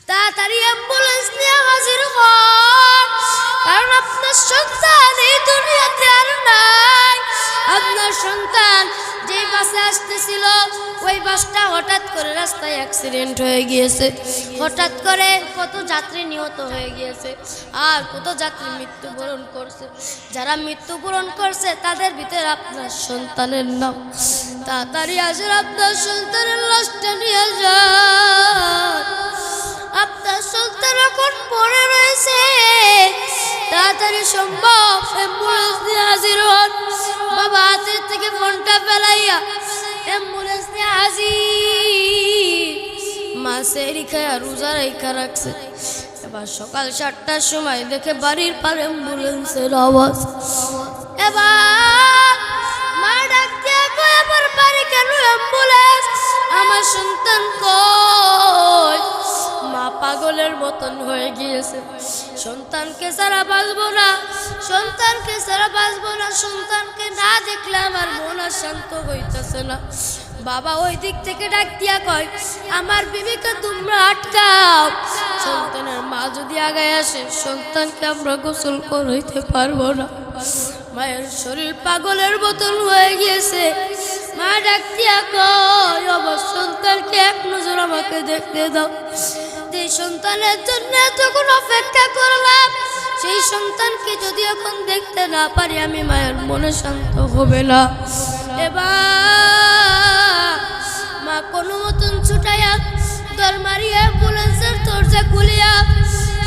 তাড়াতাড়ি অ্যাম্বুলেন্স নিয়ে হাজির হন, কারণ আপনার সন্তান এই দুনিয়াতে আর নাই। আপনার সন্তান যে বাসে আসতেছিল ওই বাসটা হঠাৎ করে রাস্তায় অ্যাক্সিডেন্ট হয়ে গিয়েছে। হঠাৎ করে কত যাত্রী নিহত হয়ে গিয়েছে, আর কত যাত্রী মৃত্যুবরণ করছে। যারা মৃত্যুবরণ করছে তাদের ভিতরে আপনার সন্তানের নাম। তাড়াতাড়ি আসেন, আপনার সন্তানের লাশটা নিয়ে যান। আপনার সন্তান এখন পড়ে রয়েছে, তাড়াতাড়ি সম্ভব অ্যাম্বুলেন্স নিয়ে হাজির হন। বাবা হাতের থেকে ফোনটা ফেলাইয়া অ্যাম্বুলেন্স নিয়ে হাজির। মা সেহরি খায়া রোজা রাইখা রাখছে। এবার সকাল 7টার সময় দেখে বাড়ির পার অ্যাম্বুলেন্সের আওয়াজ। এবার মা ডাক দিয়া কয়, আমার বাড়ি কেন অ্যাম্বুলেন্স? আমার সন্তান কই? মা পাগলের মতন হয়ে গিয়েছে। সন্তানকে ছাড়া বাঁচবো না, সন্তানকে ছাড়া বাঁচবো না, সন্তানকে না দেখলে আমার মন আর শান্ত হইতেছে না। বাবা ওই দিক থেকে ডাক দিয়া কয়, আমার বিবিকে তোমরা আটকাও। সন্তানের মা যদি আগায় আসে, সন্তানকে আমরা গোসল করাইতে পারবো না। মায়ের শরীর পাগলের মতন হয়ে গিয়েছে। মা ডাক দিয়া কয়, আমার সন্তানকে এক নজর আমাকে দেখতে দাও। যে সন্তানের জন্য তখন অপেক্ষা করলাম, সেই সন্তানকে যদি এখন দেখতে না পারি, আমি মায়ের মনে শান্ত হবে না। এবার মা কোনো মতন ছুটাইয়া দর মারিয়া অ্যাম্বুলেন্সের দরজা খুলিয়া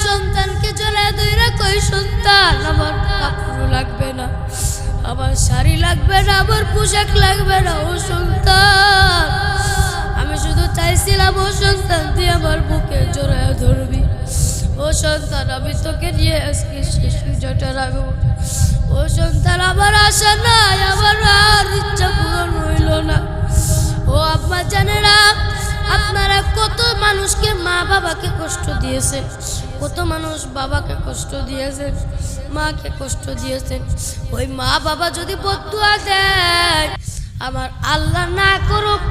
সন্তানকে জড়ায় ধইরা কই, সন্তান আমার কাপড় লাগবে না, আমার শাড়ি লাগবে না, আমার পোশাক লাগবে না। ও সন্তান, আমি শুধু চাইছিলাম ও সন্তান তুই আমার বুকে জড়ায় ধরবি। ও সন্তান, আমি তোকে নিয়ে আজকে শেষ পুজোটা রাখবো। ও সন্তান, আমার আশা নাই, আমার আর ইচ্ছা পূরণ হইল না। ও আব্বা জানেরা, আপনারা কত মানুষকে মা বাবাকে কষ্ট দিয়েছেন, কত মানুষ বাবাকে কষ্ট দিয়েছেন, মাকে কষ্ট দিয়েছেন। ওই মা বাবা যদি বদদুয়া দেয়, আমার আল্লাহ না করুক,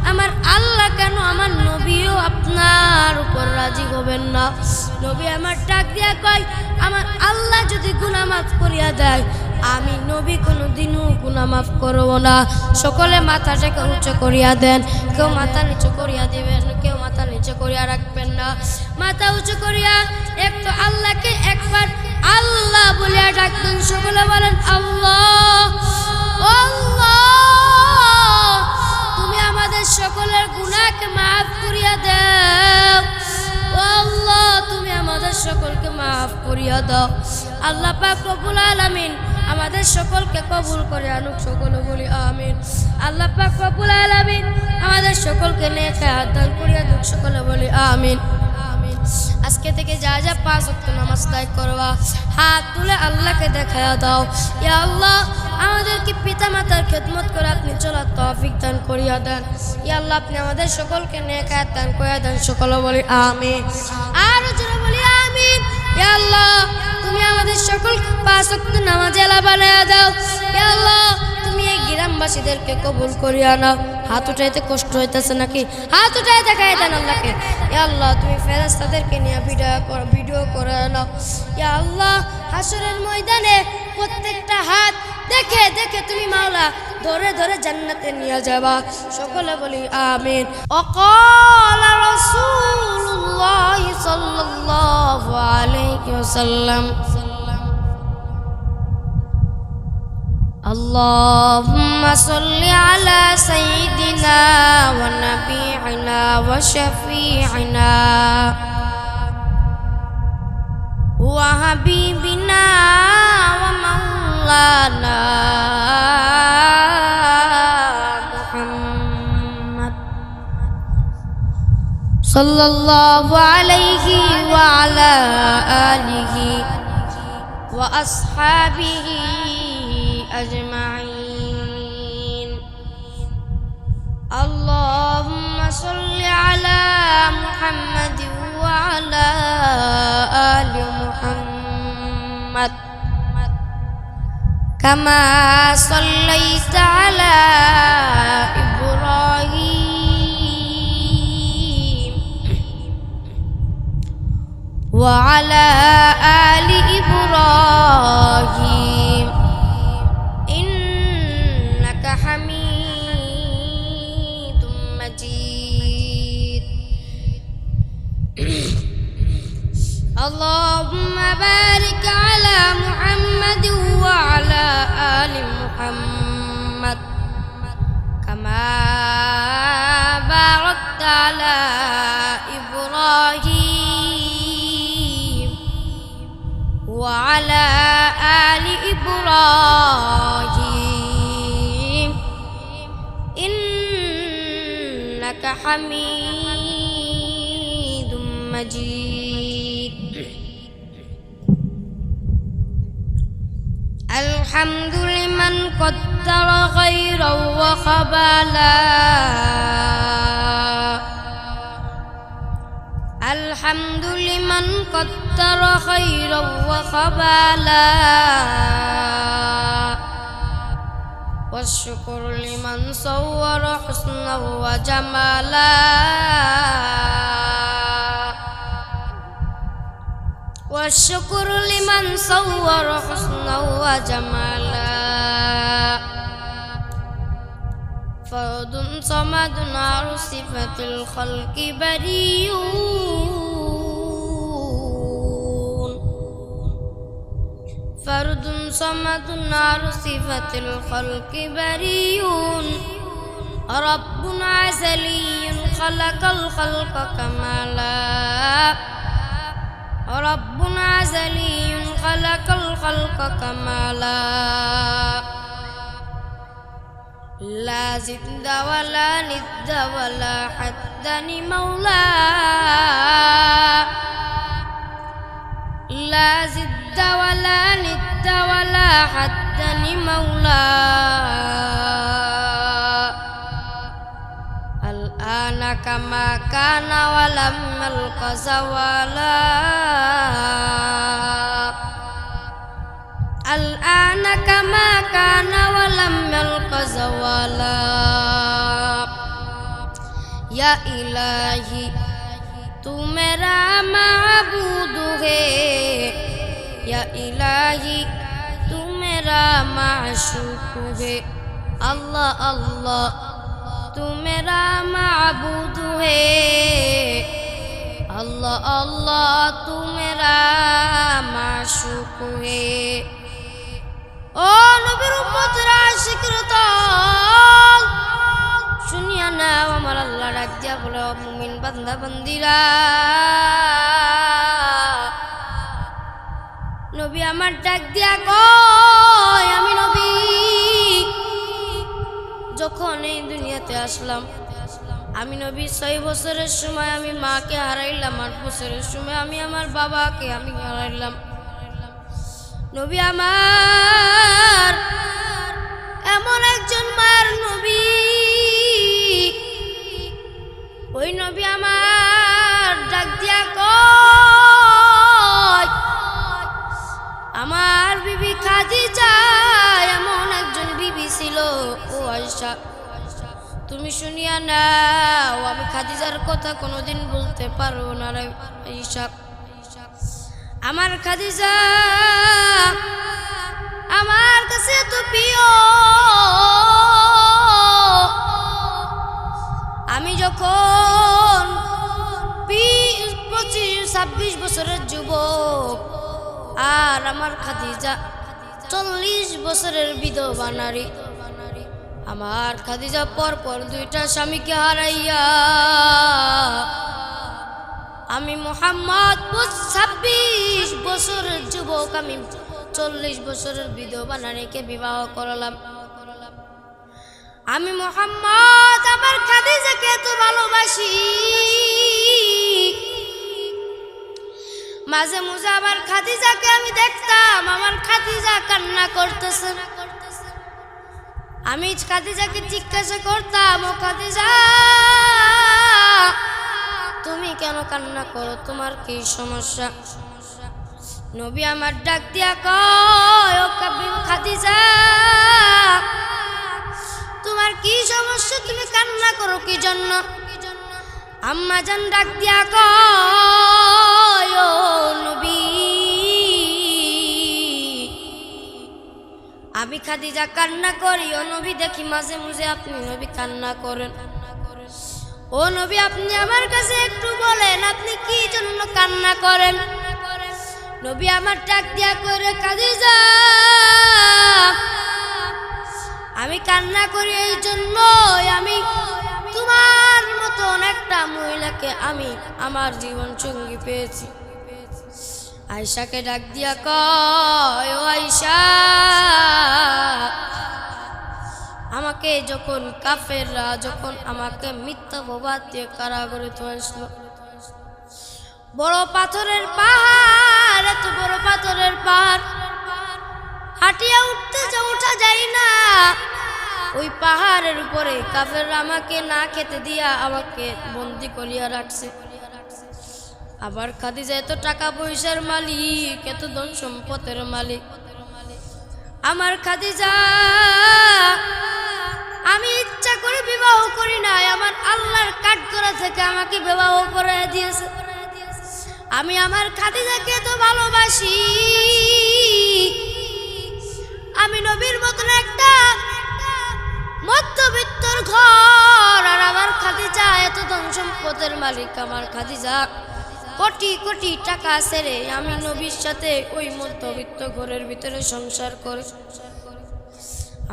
আমার আল্লাহ কেন, আমার নবীও আপনার উপর রাজি হবেন না। নবী আমার ডাক দিয়া কয়, আমার আল্লাহ যদি গুনাহ মাফ করিয়া দেয়, আমি নবী কোনোদিনও গুনাহ মাফ করব না। সকলে মাথাটাকে উঁচু করিয়া দেন। কেউ মাথা নিচু করিয়া দিবেন, কেউ মাথা নিচু করিয়া রাখবেন না। মাথা উঁচু করিয়া একটু আল্লাহকে একবার আল্লাহ বলিয়া ডাকবেন। সকলে বলেন, আল্লাহ আল্লাহ, তুমি আমাদের সকলের গুনাহকে মাফ করিয়া দাও। আল্লাহ, তুমি আমাদের সকলকে মাফ করিয়া দাও। আল্লাহ পাক রব্বুল আলামিন আমাদের সকলকে কবুল করে আনুক। সকলে বলি আমিন। আল্লাহ পাক রব্বুল আলামিন আমাদের সকলকে নেক হায়াত দান করিয়া দুক। সকলে বলি আমিন। আজকে থেকে যা যা 5 ওয়াক্ত নামাজ আদায় করবা, হাত তুলে আল্লাহকে দেখায়া দাও। ইয়া আল্লাহ, আমাদেরকে পিতা মাতার খেদমত করে আপনি চলার তৌফিক দান করিয়া দেন। ইয়া আল্লাহ, আপনি আমাদের সকলকে নেক হায়াত দান করিয়া দেন। সকলে বলি আমিন। আর জোরে বলি আমিন। ইয়া আল্লাহ, তুমি আমাদের সকলকে 5 ওয়াক্ত নামাজেলা বানায়া দাও। ইয়া আল্লাহ, তুমি এই গ্রামবাসীদেরকে কবুল করিয়া নাও। হাত উঠাইতে কষ্ট হইতেছে নাকি? হাত উঠাই দেখাই দেন আল্লাহকে। ইয়া আল্লাহ, তুমি ফেরেশতাদেরকে নিয়ে ভিডিও করে নাও। ইয়া আল্লাহ, হাসরের ময়দানে প্রত্যেকটা হাত দেখে দেখে তুমি মাওলা ধরে ধরে জান্নাতে নিয়ে যাবা। সকলে বলি আমিন। ওয়াকালা রাসূলুল্লাহ সাল্লাল্লাহু আলাইহি ওয়াসাল্লাম, اللهم صل على سيدنا ونبينا وشفيعنا وحبيبنا ومولانا محمد صلى الله عليه وعلى آله وأصحابه أجمعين. اللهم صل على محمد وعلى آل محمد كما صليت على إبراهيم وعلى آل إبراهيم إنك حميد مجيد اللهم بارك على محمد وعلى آل محمد كما باركت على إبراهيم وعلى آل إبراهيم إنك حميد مجيد الحمد لمن قدر خيرا وخبالا الحمد لمن قدر خيرا وخبالا والشكر لمن صور حسنا وجمالا والشكر لمن صور حسنا وجمالا فرد صمد على صفة الخلق بريون فرد صمد على صفة الخلق بريون رب عزلي خلق الخلق كمالا رب عزلي خلق الخلق كمالا لا زد ولا ند ولا حد لمولى لا زد ولا ند ولا حد لمولى الآن كما كان ولم يلق زوالا الآن كما كان ولم يلق زوالا या इलाही तू मेरा माबूद है या इलाही तू मेरा माशूक है अल्लाह अल्लाह तू मेरा माबूद है अल्लाह अल्लाह तू मेरा माशूक है ओ नबीर उम्मतरा आशिकरताल শুনিয়া নাও আমার আল্লাহ ডাক দিয়া বলো মুমিন বান্দা বান্দিরা নবী আমার ডাক দিয়া কয় আমি নবী যখন এই দুনিয়াতে আসলাম আমি নবী 6 বছরের সময় আমি মাকে হারাইলাম 8 বছরের সময় আমি আমার বাবাকে আমি হারাইলাম নবী আমার এমন একজন মার নবী ওই নবী আমার ডাক দিয়া কয় আমার বিবি খাদিজা এমন একজন বিবি ছিল ও আয়েশা তুমি শুনিয়া নাও আমি খাদিজার কথা কোনোদিন বলতে পারবো না রে আয়েশা আমার খাদিজা আমার কাছে তো প্রিয় আমি যখন 25-26 বছরের যুবক আর আমার খাদিজা 40 বছরের বিধবা নারী আমার খাদিজা পরপর 2টা স্বামীকে হারাইয়া আমি মুহাম্মদ 26 বছরের যুবক আমি 40 বছরের বিধবা নারীকে বিবাহ করলাম আমি মুহাম্মদ আমার খাদিজাকে তো ভালোবাসি মাঝে মাঝে আমার খাদিজাকে আমি দেখতাম আমার খাদিজা কান্না করতেছে আমি খাদিজাকে জিজ্ঞাসা করতাম ও খাদিজা তুমি কেন কান্না করো তোমার কি সমস্যা নবী আমার ডাক দিয়া কয় ও খাদিজা তোমার কি সমস্যা তুমি কান্না করো কি জন্য আম্মা জান ডাক দিয়া কয় ও খাদিজা কান্না করি, ও নবী দেখি মাঝে মাঝে আপনি নবী কান্না করেন। ও নবী আপনি আমার কাছে একটু বলেন আপনি কি জন্য কান্না করেন। নবী আমার ডাক দিয়া করে, খাদিজা আমি কান্না করি এই জন্য আমি তোমার মতন একটা মহিলাকে আমি আমার জীবন সঙ্গী পেয়েছি। আয়েশাকে ডাক দিয়া কয়, ও আয়েশা আমাকে যখন কাফেররা যখন আমাকে মিথ্যা অপবাদ দিয়ে কারাগারে আসলো, বড় পাথরের পাহাড়, এত বড় পাথরের পাহাড় হাঁটিয়া উঠা যায় না, ওই পাহাড়ের উপরে কাফেররা আমাকে না খেতে দিয়া আমাকে বন্দি করিয়া রাখছে। আবার খাদিজা এত টাকা পয়সার মালিক, এত ধন সম্পদের মালিক। আমার খাদিজা আমি ইচ্ছা করে বিবাহ করি নাই, আমার আল্লাহর কাঠগড়া থেকে আমাকে বিবাহ করে দিয়েছে। আমি আমার খাদিজাকে তো ভালোবাসি, আমি নবীর মতন একটা মধ্যবিত্তর ঘর, আর আমার খাদিজা এত ধন সম্পদের মালিক। আমার খাদিজা কোটি কোটি টাকা ছেড়ে আমি নবীর সাথে ওই মধ্যবিত্ত ঘরের ভিতরে সংসার করে,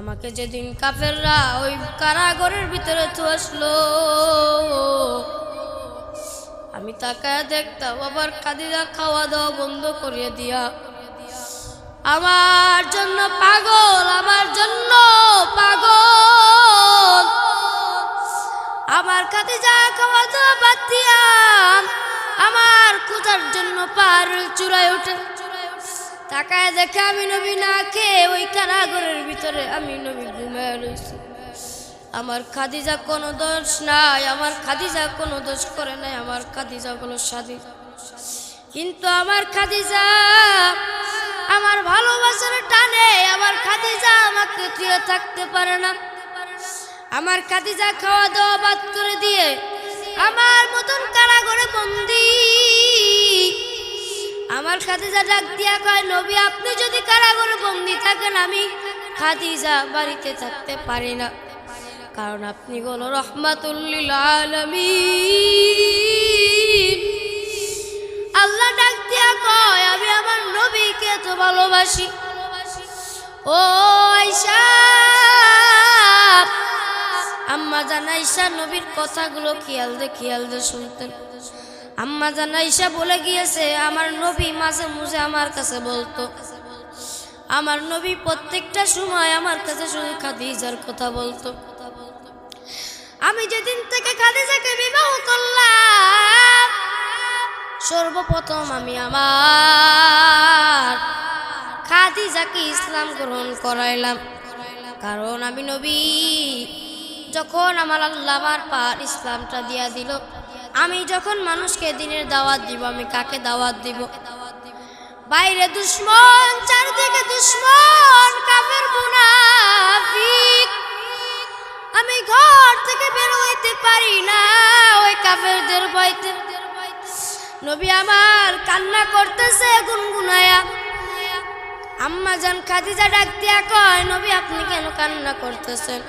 আমাকে যেদিন কাফেররা ওই কারাগারের ভিতরে আসলো আমি তাকায় দেখতাম আবার খাদিজা খাওয়া দাওয়া বন্ধ করিয়ে দিয়া আমার জন্য পাগল, আমার জন্য পাগল। আমার খাদিজা খাওয়া দাওয়া বাদ দিয়া আমার খোঁজার জন্য পাহাড়ের চূড়ায় ওঠে, তাকায় দেখে আমি নবী না খেয়ে ওই কারাগারের ভিতরে আমি নবী ঘুমায় রয়েছি। আমার খাদিজা কোনো দোষ নাই, আমার খাদিজা কোনো দোষ করে নাই, আমার খাদিজা কোনো স্বাধীন। কিন্তু আমার খাদিজা আমার ভালোবাসার টানে আমার খাদিজা আমাকে তুলে থাকতে পারে না। আমার খাদিজা খাওয়া দাওয়া বাদ করে দিয়ে আমার মতন কারাগারে বন্দি। আমার খাদিজা ডাক দিয়া কয়, নবী আপনি যদি কারাগারে বন্দি থাকেন আমি খাদিজা বাড়িতে থাকতে পারি না, কারণ আপনি হলো রহমাতুল লিল আলামিন। আল্লাহ ডাক দিয়া কয়, আমি আমার নবীকে তো ভালোবাসি। ও আয়েশা, আম্মা জান আয়েশা নবীর কথাগুলো খেয়াল দে শুনতেন। আম্মা জান আয়েশা বলে গিয়েছে আমার নবী মাঝে মাঝে আমার কাছে বলতো, আমার নবী প্রত্যেকটা সময় আমার কাছে শুধু খাদিজার কথা বলতো। আমি যেদিন থেকে খাদিজাকে বিবাহ করলাম সর্বপ্রথম আমি আমার খাদিজাকে ইসলাম গ্রহণ করাইলাম, কারণ আমি নবী যখন আমার আল্লাহ আমার পার ইসলামটা দিয়া দিল, আমি যখন মানুষকে দিনের দাওয়াত দিব আমি কাকে দাওয়াত দিব? বাইরে দুশ্মন, চারদিকে দুশ্মন, কাফের মুনাফিক, আমি ঘর থেকে বের হইতে পারি না ওই কাফেরদের ভয়তে। নবী আমার কান্না করতেছে গুনগুনায়া। আম্মা জান খাদিজা ডাক দিয়া কয়, নবী আপনি কেন কান্না করতেছেন?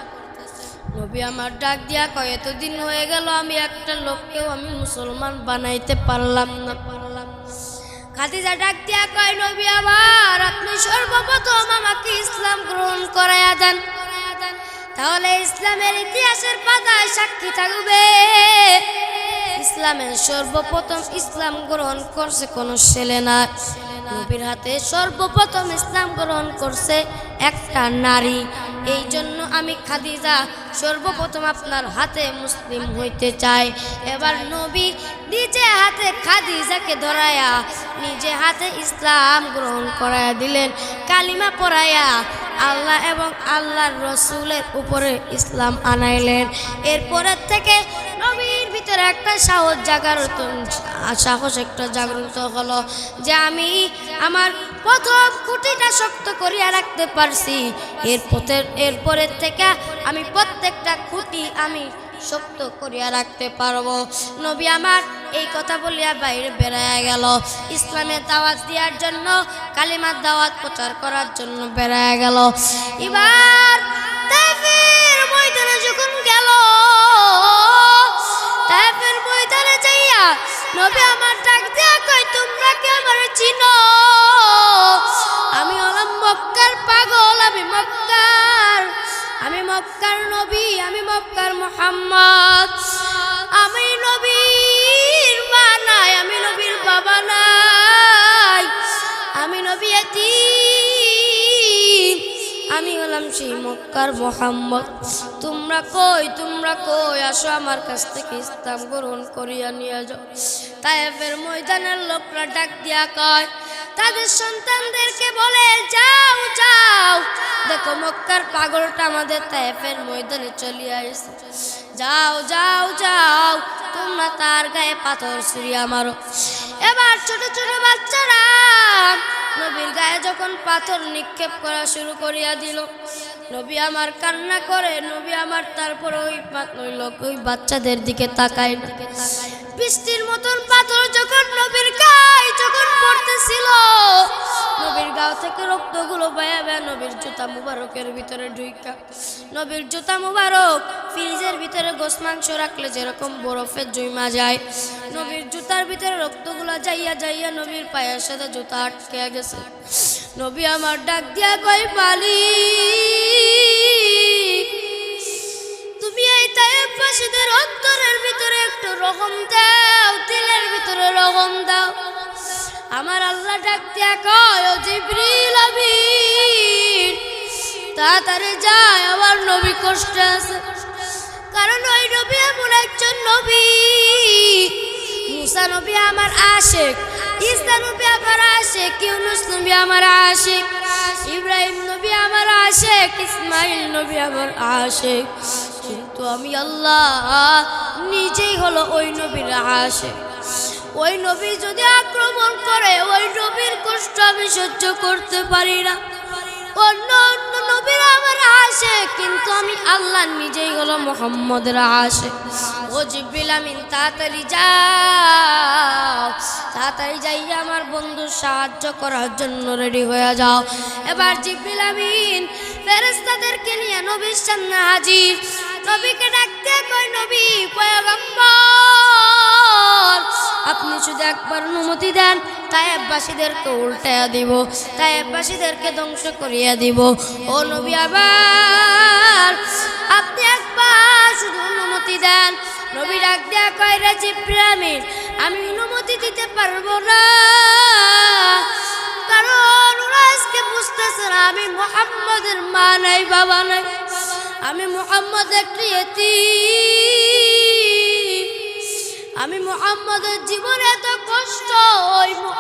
নবী আমার ডাক দিয়া কয়, এতদিন হয়ে গেল আমি একটা লোককেও আমি মুসলমান বানাইতে পারলাম না। খাদিজা ডাক দিয়া কয়, নবী আমার আপনি সর্বপ্রথম আমাকে ইসলাম গ্রহণ করাইয়া দেন, তাহলে ইসলামের ইতিহাসের পাতায় সাক্ষী থাকবে ইসলামের সর্বপ্রথম ইসলাম গ্রহণ করছে কোন ছেলে না, নবীর হাতে সর্বপ্রথম ইসলাম গ্রহণ করছে একটা নারী। এই জন্য আমি খাদিজা সর্বপ্রথম আপনার হাতে মুসলিম হইতে চাই। এবার নবী নিজে হাতে খাদিজাকে ধরায়া নিজে হাতে ইসলাম গ্রহণ করায়া দিলেন, কালিমা পড়াইয়া আল্লাহ এবং আল্লাহর রসুলের উপরে ইসলাম আনাইলেন। এরপরের থেকে নবীর ভিতরে একটা সাহস একটা জাগ্রত হলো যে আমি আমার প্রথম খুঁটিটা শক্ত করিয়া রাখতে পারছি, এরপরের থেকে আমি প্রত্যেকটা খুঁটি আমি শক্ত করিয়া রাখতে পারবো। নবী আমার এই কথা বলিয়া বাইরে বেড়াইয়া গেল। ইসলামের দাওয়াত দেওয়ার জন্য, কালিমার দাওয়াত প্রচার করার জন্য বেড়াইয়া গেল। এবার তায়েফের ময়দানে যখন গেল, তায়েফের ময়দানে যাইয়া নবী আমার ডাক দিয়া কয়, তোমরা কি আমার চিনো? আমি হলাম মক্কার পাগল, আমি মক্কার নবী, আমি মক্কার মুহাম্মদ। আমি নবীর মা নাই, আমি নবীর বাবা নাই, আমি নবী এতিম, আমি হলাম সেই মক্কার মুহাম্মদ। তোমরা কই, আসো আমার কাছ থেকে ইসলাম গ্রহণ করিয়া নিয়ে যাও। তায়েফের ময়দানের লোকরা ডাক দিয়া কয়, তাদের সন্তানদেরকে বলে, যাও যাও, দেখো মক্কার পাগলটা আমাদের তায়েফের ময়দানে চলে আসছে, যাও যাও যাও, তোমরা তার গায়ে পাথর ছুঁড়িয়া মারো। এবার ছোট ছোট বাচ্চারা নবীর গায়ে যখন পাথর নিক্ষেপ করা শুরু করিয়া দিল, নবী আমার কান্না করে। নবী আমার তারপর ওই বাচ্চাদের দিকে তাকায় না। বৃষ্টির মতন পাথর যখন নবীর গায়ে যখন পড়তেছিল, নবীর গাও থেকে রক্তগুলো বয়া বয়া নবীর জুতা মুবারকের ভিতরে ঢুইকা। নবীর জুতা মুবারক ফ্রিজের ভিতরে গোশ মাংস রাখলে যেরকম বরফের জমা যায়, নবীর জুতার ভিতরে রক্তগুলো যাইয়া যাইয়া নবীর পায়ের সাথে জুতা আটকে গেছে। নবী আমার ডাক দিয়া কয়, মালিক, তুমি এই তায়েফবাসীদের অন্তরের ভিতরে একটু রহম দাও, দিলের ভিতরে রহম দাও। আমার আল্লাহ ডাক দিয়া কয়, ও জিবরিল আমিন, তাড়াতাড়ি যায়, আমার নবী কষ্টে আছে। কারণ ওই নবী এমন একজন নবী, মুসা নবী আমার আশিক, ঈসা নবী আমার আশিক, ইউনূস নবী আমার আশিক, ইব্রাহিম নবী আমার আশিক, ইসমাইল নবী আমার আশিক। কিন্তু আমি আল্লাহ নিজেই হলো ওই নবীর আশিক। ওই নবী যদি আক্রমণ করে, ওই নবীর কষ্ট আমি সহ্য করতে পারি না। অন্য অন্য নবীরা আমার আশিক, কিন্তু আমি আল্লাহ নিজেই হলো মুহাম্মদের আশিক। ও জিবরিল আমিন, তাড়াতাড়ি যাও, তাড়াতাড়ি যাইয়া আমার বন্ধুর সাহায্য করার জন্য রেডি হয়ে যাও। এবার জিবরিল আমিন ফেরেশতাদেরকে নিয়ে নবীর সামনে হাজির। নবীকে ডাকতে কয়, নবী পয়গম্বর, আপনি শুধু একবার অনুমতি দেন, তায়েফবাসীদেরকে উল্টায়া দিব, তায়েফবাসীদেরকে ধ্বংস করিয়া দিব। ও নবী, আবার আপনি একবার শুধু অনুমতি দেন। নবী ডাক দেয়া কয়, রে জিবরিল আমিন, আমি অনুমতি দিতে পারবো না, কারণ ওরা আজকে বুঝতেছে না আমি মুহাম্মদের মা নাই, বাবা নাই, আমি মুহাম্মদ একটি এতিম। আমি মুহাম্মদের জীবনে এত কষ্ট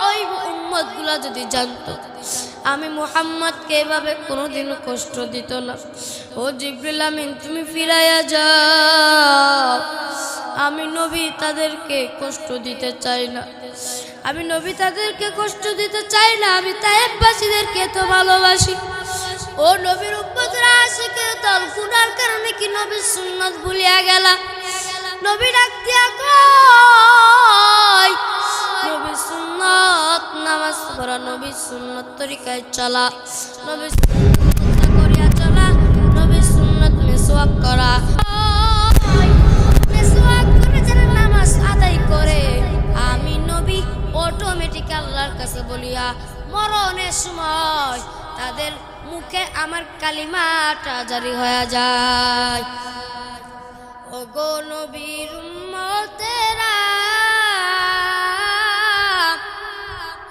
ওই উম্মতগুলা যদি জানতো, আমি মুহাম্মদকে এভাবে কোনোদিনও কষ্ট দিত না। ও জিবরিল আমিন, তুমি ফিরাইয়া যাও, আমি নবী তাদেরকে কষ্ট দিতে চাই না, আমি নবী তাদেরকে কষ্ট দিতে চাই না, আমি তায়েফবাসীদেরকে তো ভালোবাসি। ও নবীর উম্মতরা আশিকের দল, গুনার কারণে কি নবীর সুন্নাত ভুলিয়া গেলা? নবী ডাক দিয়া কয়, নবীর সুন্নাত নামাজ পড়া, নবীর সুন্নাত তরিকায় চলা, নবীর সুন্নাত করিয়া চলা, নবীর সুন্নাত মিসওয়াক করা। মিসওয়াক করে যারা নামাজ আদায় করে, আমি নবী অটোমেটিক আল্লাহর কাছে বলিয়া মরণের সময় তাদের মুখে আমার কালিমাটা জারি হয়ে যায়। ও গো নবীর উম্মতেরা,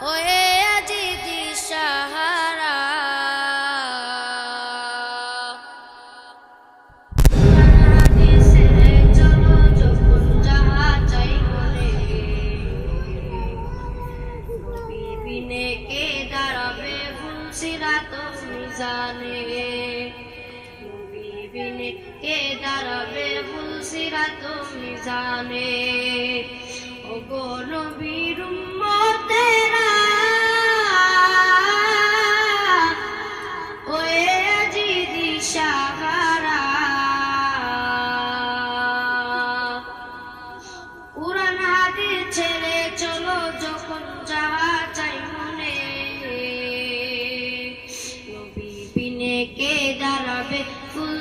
হয়ে আজি দিশাহারা, চলো যখন যাহা চাই বলে, নবী বিনে কে দাঁড়াবে ফুলসিরাত মিজানে, নবী বিনে কে দাঁড়াবে ফুলসিরাত মিজানে। ও গো নবীর উম্মতেরা, ওয়ে আজি দিশাহারা।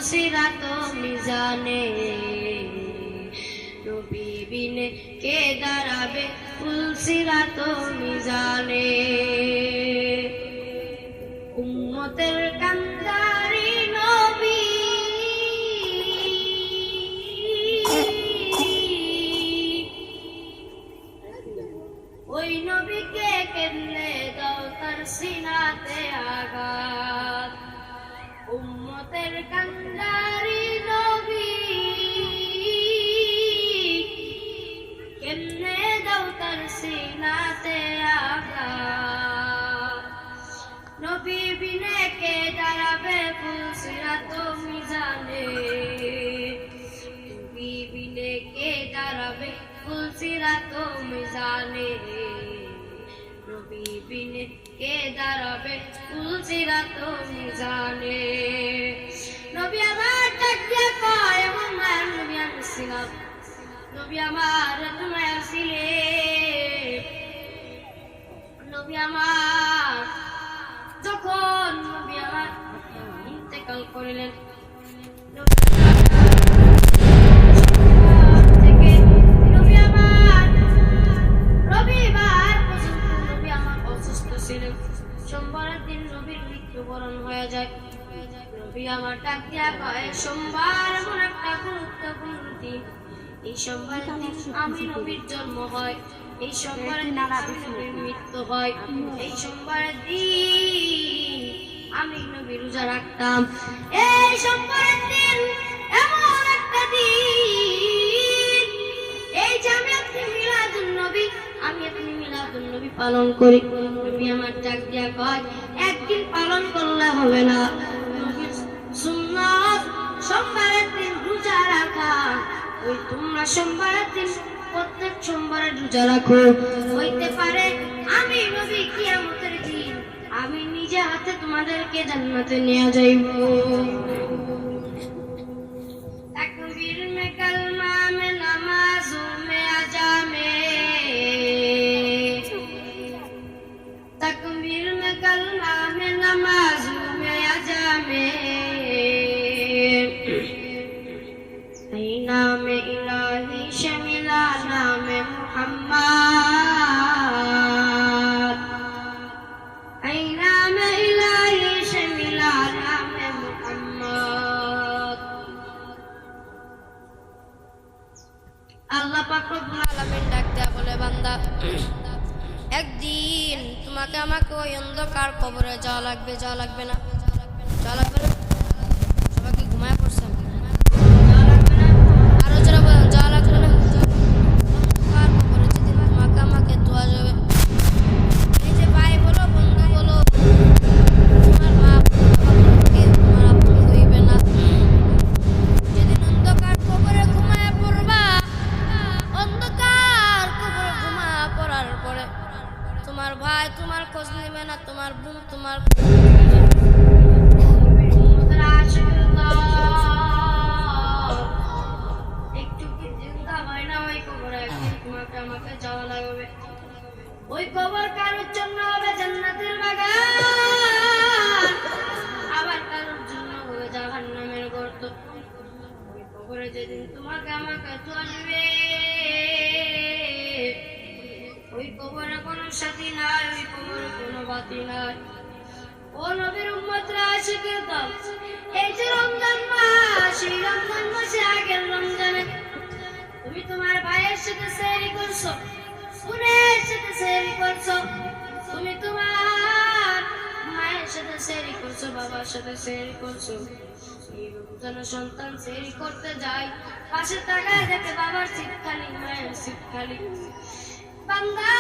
সিরাত মিজানে নবী বিনে কে দাঁড়াবে সিরাত মিজানে উম্মতের কান্দারি নবী ওই নবীকে কেমনে দাও তার সিনাতে আঘাত উম্মতের কান্দারি নবী কেমনে দাও তার সিনাতে আঘাত নবী বিনে কে দাঁড়াবে সিরাত মিজানে নবী বিনে কে দাঁড়াবে সিরাত মিজানে নবী বিনে কে দাঁড়াবে সিরাত মিজানে নবী আমার ডাক দিয়া কয় আমার মায়ের নবী আমি ছিলাম নবী আমার তোমার ছিলে নবী আমার যখন নবী আমার ইন্তেকাল করিলেন সোমবারের দিন নবীর মৃত্যুবরণ হয়ে যায় নবী আমার ডাক দিয়া কয় সোমবার এমন একটা গুরুত্বপূর্ণ দিন এই সোমবারের দিন আমি নবীর জন্ম হয় এই সোমবারের দিন আমি নবীর মৃত্যু হয় এই সোমবারের দিন আমি নবী রোজা রাখতাম এই সোমবারের দিন এমন একটা দিন এই যে আমি আপনি মিলাদুন নবী আমি আপনি মিলাদুন নবী পালন করি নবী আমার ডাক দিয়া কয় একদিন পালন করলে হবে না নবীর সুন্নাত সোমবারের দিন রোজা রাখা ওই তোমরা সোমবারের দিন প্রত্যেক সোমবারে রোজা রাখো হইতে পারে আমি নবী কিয়ামতের দিন আমি নিজে হাতে তোমাদেরকে জান্নাতে নিয়ে যাইব তাকবীর মে কলমা মে নামাজু মে আজামে तकबीर में कलमा में नमाज़ में अज़ा में नाम इलाही शमिला नाम मुहम्मद नाम इलाही शमिला नाम मुहम्मद अल्लाह पाक रब्बुल आलामीन डाक देया बोले बांदा একদিন তোমাকে আমাকে ওই অন্ধকার কবরে যাওয়া লাগবে না যাওয়া লাগবে না সবাই কি ঘুমায় পড়ছে যাওয়া লাগবে না আরো যারা বলেন যাওয়া লাগবে না অন্ধকার কবরে যেদিন তোমাকে আমাকে ধোয়া যাবে এই যে ভাই বলো বন্ধু বলো তোমার মা তোমার আপন হইবে না যেদিন অন্ধকার কবরে ঘুমায় পড়বা অন্ধকার কবরে ঘুমায় পড়ার পরে তোমার ভাই তোমার খোঁজ নেবে না তোমার বোন তোমার একটু কি চিন্তা হয় না ওই কবরে একদিন তোমাকে আমাকে যাওয়া লাগবে ওই কবর কারোর জন্য হবে জান্নাতের বাগান আবার কারোর জন্য হবে জাহান্নামের গর্ত ওই কবরে যেদিন তোমাকে আমাকে চলবে ওই কবরে কোনো সাথী নাই ওই কবরে কোনো বাতি নাই ও নবীর উম্মতরা আশিকের দল এই যে রমজান মাস এই রমজান মাসে আগের রমজানে তুমি তোমার ভাইয়ের সাথে সেহরি করছো বোনের সাথে সেহরি করছো তুমি তোমার মায়ের সাথে সেহরি করছো বাবার সাথে সেহরি করছো এই রমজানে সন্তান সেহরি করতে যায় পাশে তাকায় দেখে বাবার সিট খালি মায়ের সিট খালি বান্দা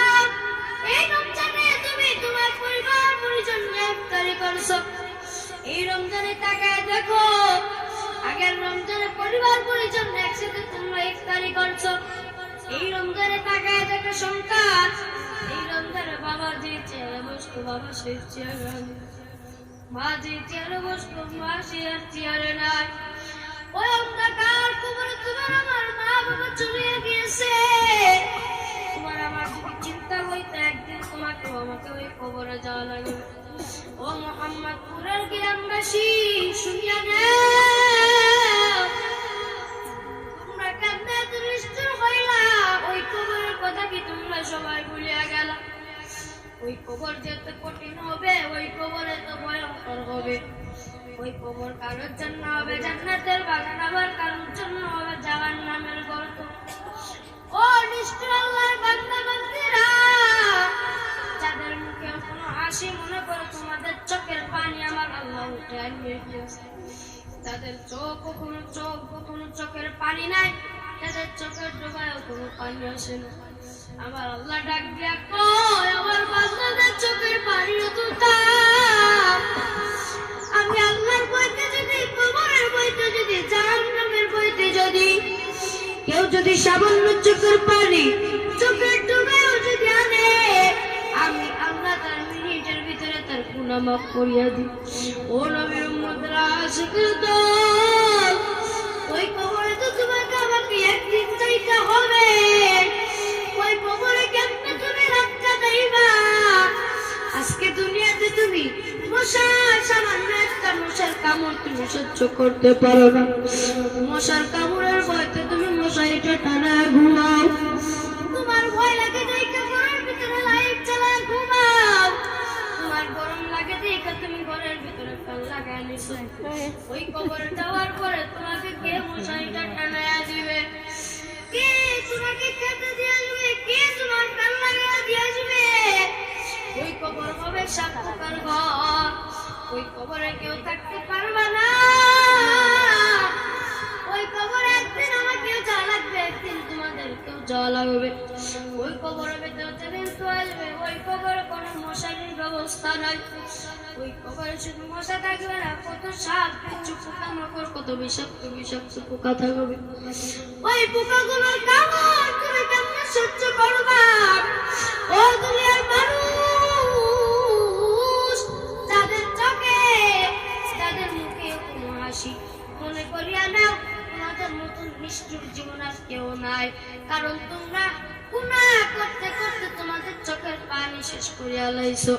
এই রমজানে তুমি তোমার পরিবার পরিজন নিয়ে ইফতারি করছো এই রমজানে তাকায় দেখো আগের রমজানে পরিবার পরিজন একসাথে তোমরা ইফতারি করছো এই রমজানে তাকায় দেখো সন্তান এই রমজানে বাবা যে চেয়ারে বসতো বাবা সেই চেয়ারে মা যে চেয়ারে বসতো মা সে আর চেয়ারে নাই ওই অন্ধকার কবরে তোমার আমার মা বাবা চলে গিয়েছে তোমার আমার যদি চিন্তা হইতো একদিন তোমাকে আমাকে ওই কবরে যাওয়া লাগবে ও মোহাম্মদপুরের গ্রামবাসী শুনিয়া নেন সবাই ভুলিয়া গেল। ওই কবর যেতে কঠিন হবে, ওই কবরে তো ভয়ঙ্কর হবে। ওই কবর কারোর জন্য হবে জান্নাতের বাগান, আবার কারোর জন্য হবে জাহান্নামের গর্ত। ও নিষ্ঠুর আল্লাহর বান্দা বান্দীরা, যাদের মুখে কোনো হাসি মনে করে তোমাদের চোখের পানি আমার আল্লাহ উঠে নিয়ে গিয়েছে। যাদের কখনো চোখের পানি নাই, তাদের চোখের ডোবায়ও কোনো পানি আসে না। আমার আল্লাহ ডাক দিয়া কয়, আমার বান্দাদের চোখের পানি তুলতাম। আমি আল্লাহর বইতে যদি, কবরের বইতে যদি, জাহান্নামের বইতে যদি কেউ যদি সামান্য চোখের পানি চোখের ডোবায়ও যদি আনে, আমি আল্লাহ তার মিনিটের ভিতরে তার গুনাহ মাফ করিয়া দিই। ও নবীর উম্মতরা, আশিকের দল, ওই কবরে তো তোমাকে আমাকে একদিন যাইতে হবে। ওই কবরে কেমনে তুমি রাতটা যাইবা? আজকে দুনিয়াতে তুমি সামান্য একটা মশার কামড় তুমি সহ্য করতে পারো না। মশার কামড়ের ভয়তে তুমি মশারিটা টানা ঘুমাও। তোমার ভয় লাগে দেখে ঘরের ভিতরে লাইট জ্বালায় ঘুমাও। তোমার গরম লাগে দেখে তুমি ঘরের ভিতরে ফ্যান লাগায় নিছো। ওই কবরে যাওয়ার পরে তোমাকে কে মশারিটা টানায়া দিবে? কে তোমাকে খেতে দিয়ে আসবে? কে তোমার ফ্যান লাগায়া দিয়ে আসবে? ওই কবর হবে সাত প্রকার ঘর। ওই কবরে কেউ থাকতে পারবে না। ওই কবরে একদিন আমাকেও যাওয়া লাগবে, একদিন তোমাদের কেউ যাওয়া লাগবে। ওই কবরের ভেতর যেদিন তো আসবে, ওই কবরে কোনো মশারির ব্যবস্থা নাই। ওই কবরে শুধু মশা থাকবে না, কত সাপ বিচ্ছু পোকামাকড়, কত বিষাক্ত বিষাক্ত পোকা থাকবে। ওই পোকাগুলোর কামড় তুমি কেমনে সহ্য করবা? ও দুনিয়ার মানুষ, তাদের চোখে তাদের মুখে কোনো হাসি মনে করিয়া নাও, তোমাদের মতন নিষ্ঠুর জীবন আর কেউ নাই। কারণ তোমরা গুনাহ করতে করতে তোমাদের চোখের পানি শেষ করিয়া লাইছো।